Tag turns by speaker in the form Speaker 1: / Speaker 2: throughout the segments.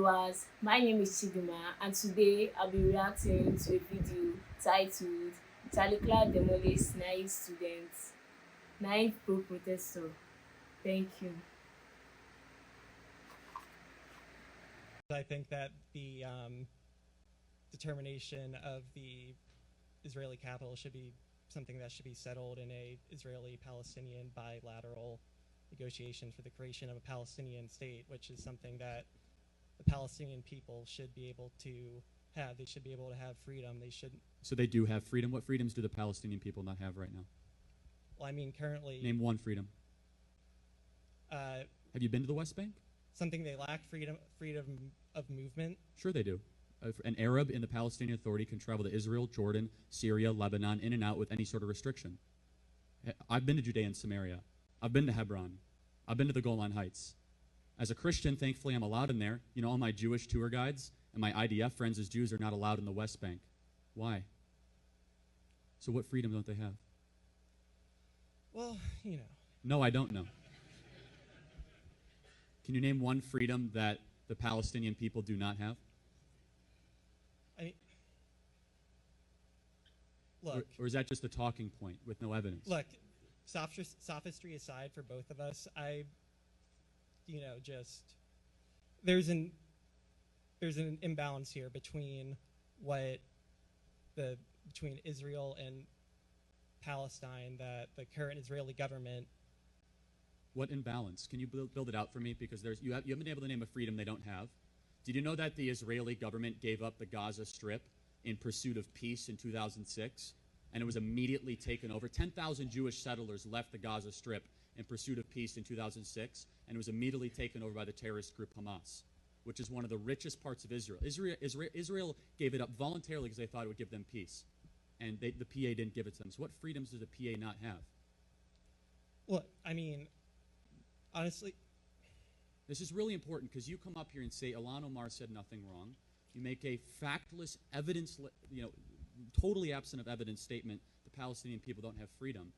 Speaker 1: viewers, my name is Chidera and today I'll be reacting to a video titled Talikla Demolished Naive Students, Naive Pro-Protestor. Thank you.
Speaker 2: I think that the determination of the Israeli capital should be something that should be settled in a Israeli-Palestinian bilateral negotiation for the creation of a Palestinian state, which is something that the Palestinian people should be able to have. They should be able to have freedom. They should.
Speaker 3: So they do have freedom. What freedoms do the Palestinian people not have right now?
Speaker 2: Well, I mean, currently.
Speaker 3: Name one freedom. Have you been to the West Bank?
Speaker 2: Something they lack freedom of movement.
Speaker 3: Sure they do. An Arab in the Palestinian Authority can travel to Israel, Jordan, Syria, Lebanon, in and out with any sort of restriction. I've been to Judea and Samaria. I've been to Hebron. I've been to the Golan Heights. As a Christian, thankfully, I'm allowed in there. You know, all my Jewish tour guides and my IDF friends as Jews are not allowed in the West Bank. Why? So what freedom don't they have?
Speaker 2: Well, you know.
Speaker 3: No, I don't know. Can you name one freedom that the Palestinian people do not have?
Speaker 2: Look.
Speaker 3: Or is that just a talking point with no evidence?
Speaker 2: Look, sophistry aside for both of us, there's an imbalance here between between Israel and Palestine that the current Israeli government.
Speaker 3: What imbalance? Can you build it out for me? Because you haven't been able to name a freedom they don't have. Did you know that the Israeli government gave up the Gaza Strip in pursuit of peace in 2006, and it was immediately taken over? 10,000 Jewish settlers left the Gaza Strip in pursuit of peace in 2006, and it was immediately taken over by the terrorist group Hamas, which is one of the richest parts of Israel. Israel gave it up voluntarily because they thought it would give them peace, and the PA didn't give it to them. So what freedoms does the PA not have?
Speaker 2: Well, I mean, honestly,
Speaker 3: this is really important because you come up here and say Ilhan Omar said nothing wrong. You make a factless, totally absent of evidence statement. The Palestinian people don't have freedom.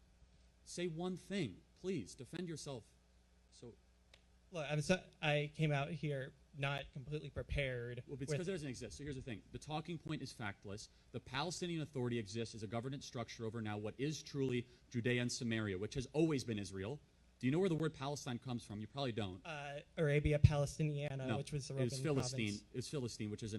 Speaker 3: Say one thing, please. Defend yourself. So,
Speaker 2: look, I came out here not completely prepared.
Speaker 3: Well, it's because it doesn't exist. So here's the thing. The talking point is factless. The Palestinian Authority exists as a governance structure over now what is truly Judea and Samaria, which has always been Israel. Do you know where the word Palestine comes from? You probably don't.
Speaker 2: Arabia Palestiniana,
Speaker 3: no,
Speaker 2: which was the Roman
Speaker 3: Philistine. It's Philistine, which is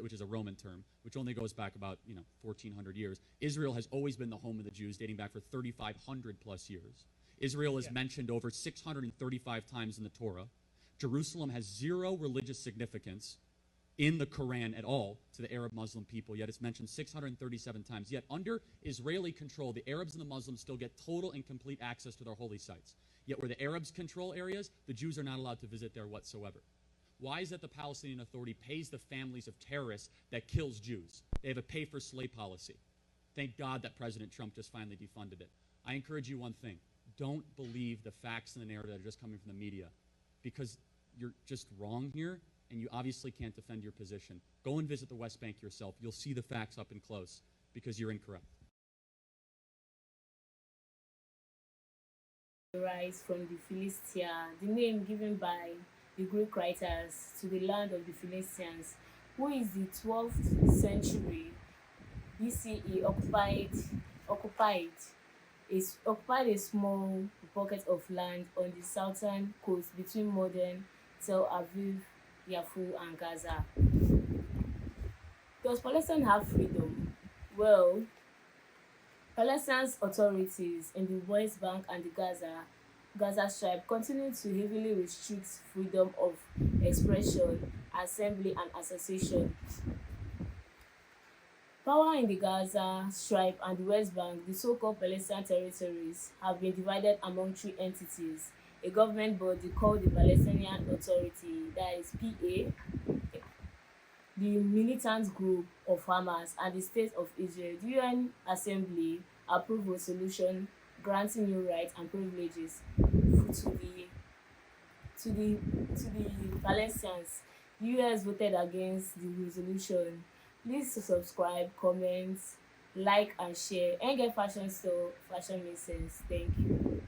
Speaker 3: which is a Roman term, which only goes back about 1,400 years. Israel has always been the home of the Jews, dating back for 3,500 plus years. Israel is mentioned over 635 times in the Torah. Jerusalem has zero religious significance in the Quran at all to the Arab Muslim people, yet it's mentioned 637 times. Yet under Israeli control, the Arabs and the Muslims still get total and complete access to their holy sites. Yet where the Arabs control areas, the Jews are not allowed to visit there whatsoever. Why is it the Palestinian Authority pays the families of terrorists that kills Jews? They have a pay-for-slay policy. Thank God that President Trump just finally defunded it. I encourage you one thing. Don't believe the facts and the narrative that are just coming from the media, because you're just wrong here, and you obviously can't defend your position. Go and visit the West Bank yourself. You'll see the facts up and close, because you're incorrect.
Speaker 1: Rise from the Philistia, the name given by the Greek writers to the land of the Philistines, who is the 12th century BCE occupied a small pocket of land on the southern coast between modern Tel Aviv, Yafu, and Gaza. Does Palestine have freedom? Well, Palestine's authorities in the West Bank and the Gaza Strip continue to heavily restrict freedom of expression, assembly, and association. Power in the Gaza Strip and the West Bank, the so-called Palestinian territories, have been divided among three entities: a government body called the Palestinian Authority, that is PA, the militant group of Hamas, and the State of Israel. The UN Assembly approved a resolution granting new rights and privileges to the Palestinians. The US voted against the resolution. Please subscribe, comment, like, and share. And get Fashion Store. Fashion makes sense. Thank you.